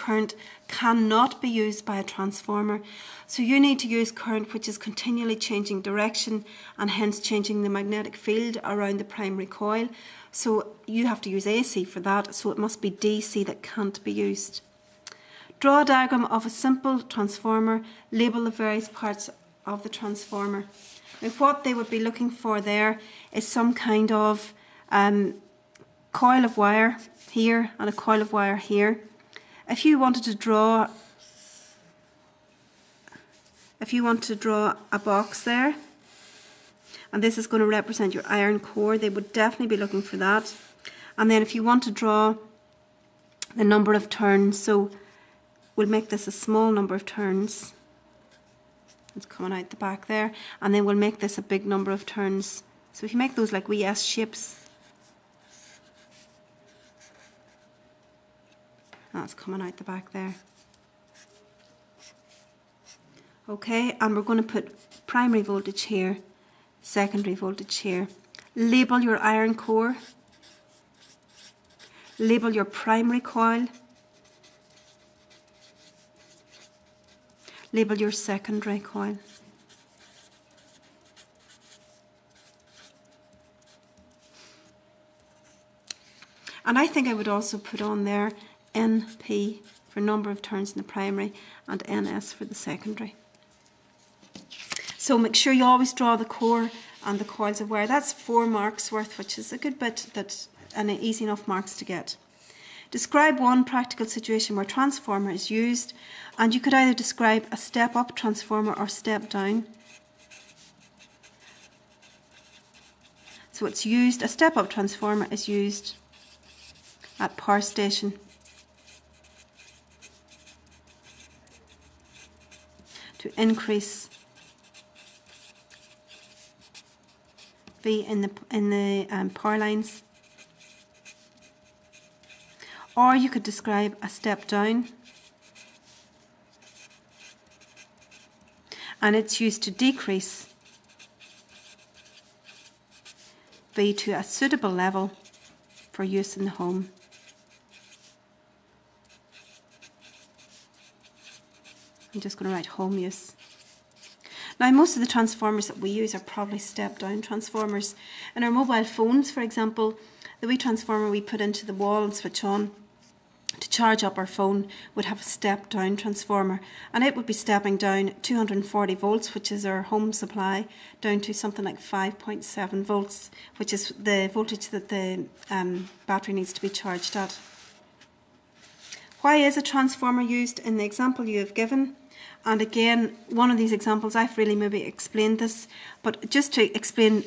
current cannot be used by a transformer. So you need to use current which is continually changing direction and hence changing the magnetic field around the primary coil. So you have to use AC for that, so it must be DC that can't be used. Draw a diagram of a simple transformer, label the various parts of the transformer. Now what they would be looking for there is some kind of coil of wire here and a coil of wire here. If you wanted to draw a box there, and this is going to represent your iron core, they would definitely be looking for that. And then if you want to draw the number of turns, so we'll make this a small number of turns. It's coming out the back there, and then we'll make this a big number of turns. So if you make those like wee S shapes, that's coming out the back there. Okay, and we're going to put primary voltage here, secondary voltage here. Label your iron core. Label your primary coil. Label your secondary coil. And I think I would also put on there NP for number of turns in the primary and NS for the secondary. So make sure you always draw the core and the coils of wire. That's 4 marks worth, which is a good bit and easy enough marks to get. Describe one practical situation where transformer is used, and you could either describe a step-up transformer or step-down. So it's used, a step-up transformer is used at power station. To increase V in the power lines. Or you could describe a step down, and it's used to decrease V to a suitable level for use in the home. I'm just going to write home use. Now most of the transformers that we use are probably step down transformers. In our mobile phones, for example, the wee transformer we put into the wall and switch on to charge up our phone would have a step down transformer, and it would be stepping down 240 volts, which is our home supply, down to something like 5.7 volts, which is the voltage that the battery needs to be charged at. Why is a transformer used in the example you have given? And again, one of these examples, I've really maybe explained this, but just to explain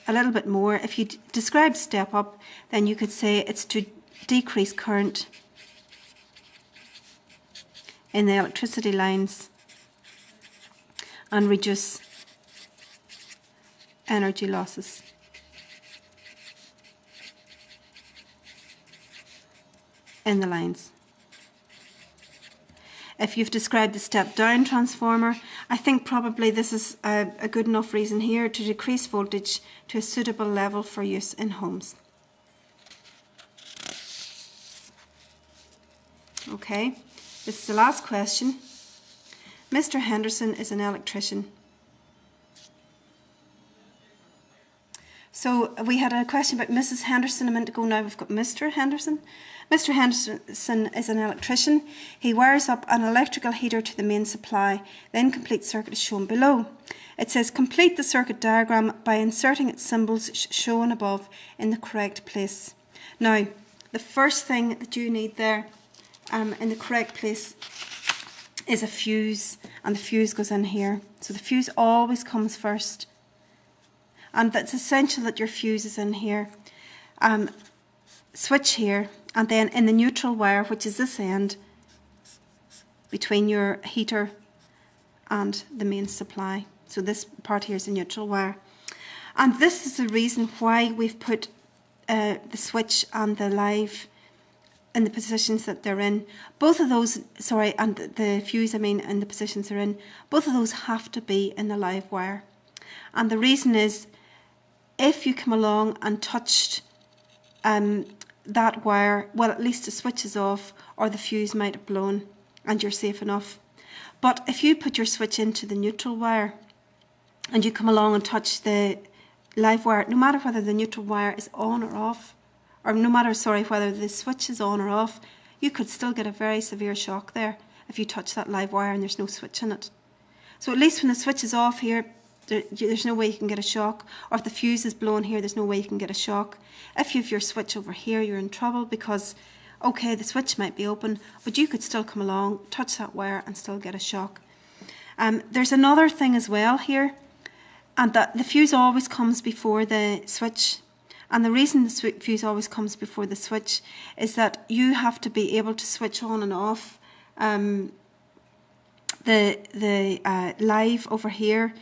a little bit more, if you describe step up, then you could say it's to decrease current in the electricity lines and reduce energy losses. In the lines. If you've described the step-down transformer, I think probably this is a good enough reason here to decrease voltage to a suitable level for use in homes. Okay, this is the last question. Mr. Henderson is an electrician. So we had a question about Mrs. Henderson a minute ago, now we've got Mr. Henderson. Mr. Henderson is an electrician. He wires up an electrical heater to the main supply, then complete circuit is shown below. It says complete the circuit diagram by inserting its symbols shown above in the correct place. Now, the first thing that you need there in the correct place is a fuse, and the fuse goes in here. So the fuse always comes first. And that's essential that your fuse is in here. Switch here, and then in the neutral wire, which is this end, between your heater and the main supply. So this part here is the neutral wire. And this is the reason why we've put the switch and the live in the positions that they're in. Both of those, and the fuse, in the positions they're in, both of those have to be in the live wire. And the reason is, if you come along and touched that wire, well, at least the switch is off or the fuse might have blown and you're safe enough. But if you put your switch into the neutral wire and you come along and touch the live wire, no matter whether the neutral wire is on or off, or no matter, whether the switch is on or off, you could still get a very severe shock there if you touch that live wire and there's no switch in it. So at least when the switch is off here, there's no way you can get a shock. Or if the fuse is blown here, there's no way you can get a shock. If you have your switch over here, you're in trouble because, okay, the switch might be open, but you could still come along, touch that wire and still get a shock. There's another thing as well here, and that the fuse always comes before the switch. And the reason the fuse always comes before the switch is that you have to be able to switch on and off the live over here.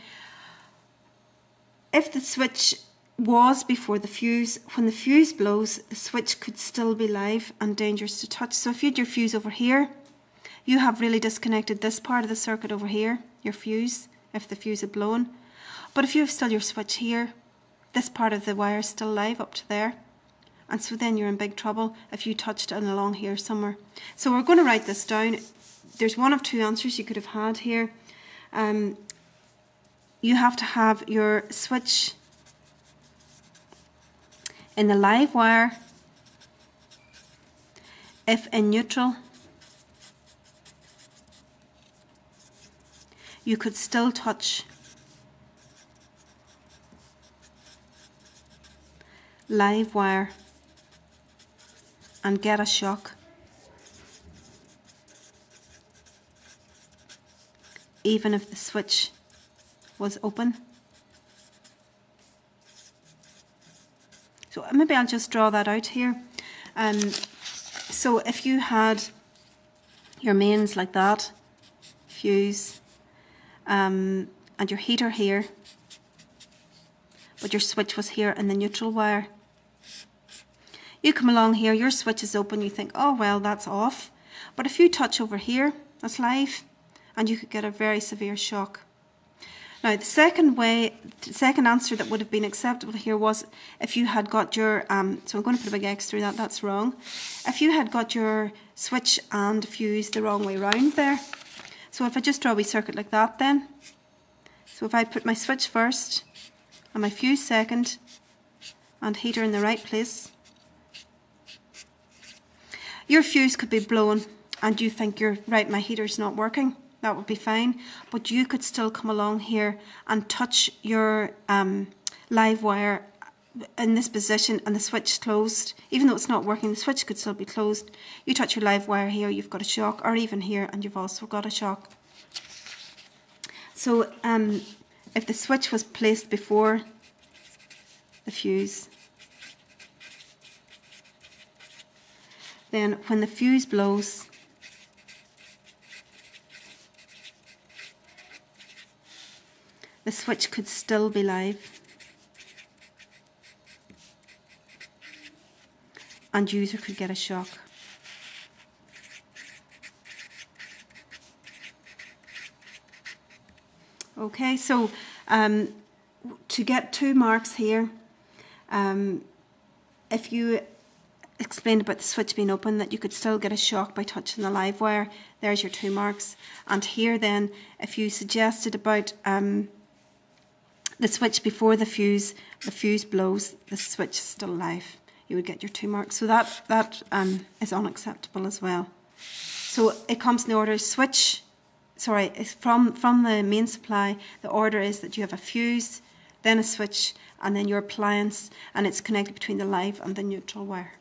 If the switch was before the fuse, when the fuse blows, the switch could still be live and dangerous to touch. So if you had your fuse over here, you have really disconnected this part of the circuit over here, your fuse, if the fuse had blown. But if you have still your switch here, this part of the wire is still live up to there. And so then you're in big trouble if you touched it along here somewhere. So we're going to write this down. There's one of two answers you could have had here. You have to have your switch in the live wire if in neutral. You could still touch live wire and get a shock, even if the switch was open. So maybe I'll just draw that out here. So if you had your mains like that, fuse, and your heater here, but your switch was here in the neutral wire, you come along here, your switch is open, you think, oh well, that's off. But if you touch over here, that's live, and you could get a very severe shock. Now the second answer that would have been acceptable here was if you had got your, so I'm going to put a big X through that, that's wrong. If you had got your switch and fuse the wrong way round there. So if I just draw a wee circuit like that then, so if I put my switch first and my fuse second and heater in the right place, your fuse could be blown and you think you're right, my heater's not working. That would be fine, but you could still come along here and touch your live wire in this position and the switch closed. Even though it's not working, the switch could still be closed. You touch your live wire here, you've got a shock, or even here and you've also got a shock. So if the switch was placed before the fuse, then when the fuse blows, the switch could still be live and user could get a shock. Okay, so to get 2 marks here, if you explained about the switch being open, that you could still get a shock by touching the live wire, there's your 2 marks. And here then, if you suggested about the switch before the fuse blows, the switch is still live, you would get your 2 marks. So that is unacceptable as well. So it comes in the order switch, from the main supply, the order is that you have a fuse, then a switch, and then your appliance, and it's connected between the live and the neutral wire.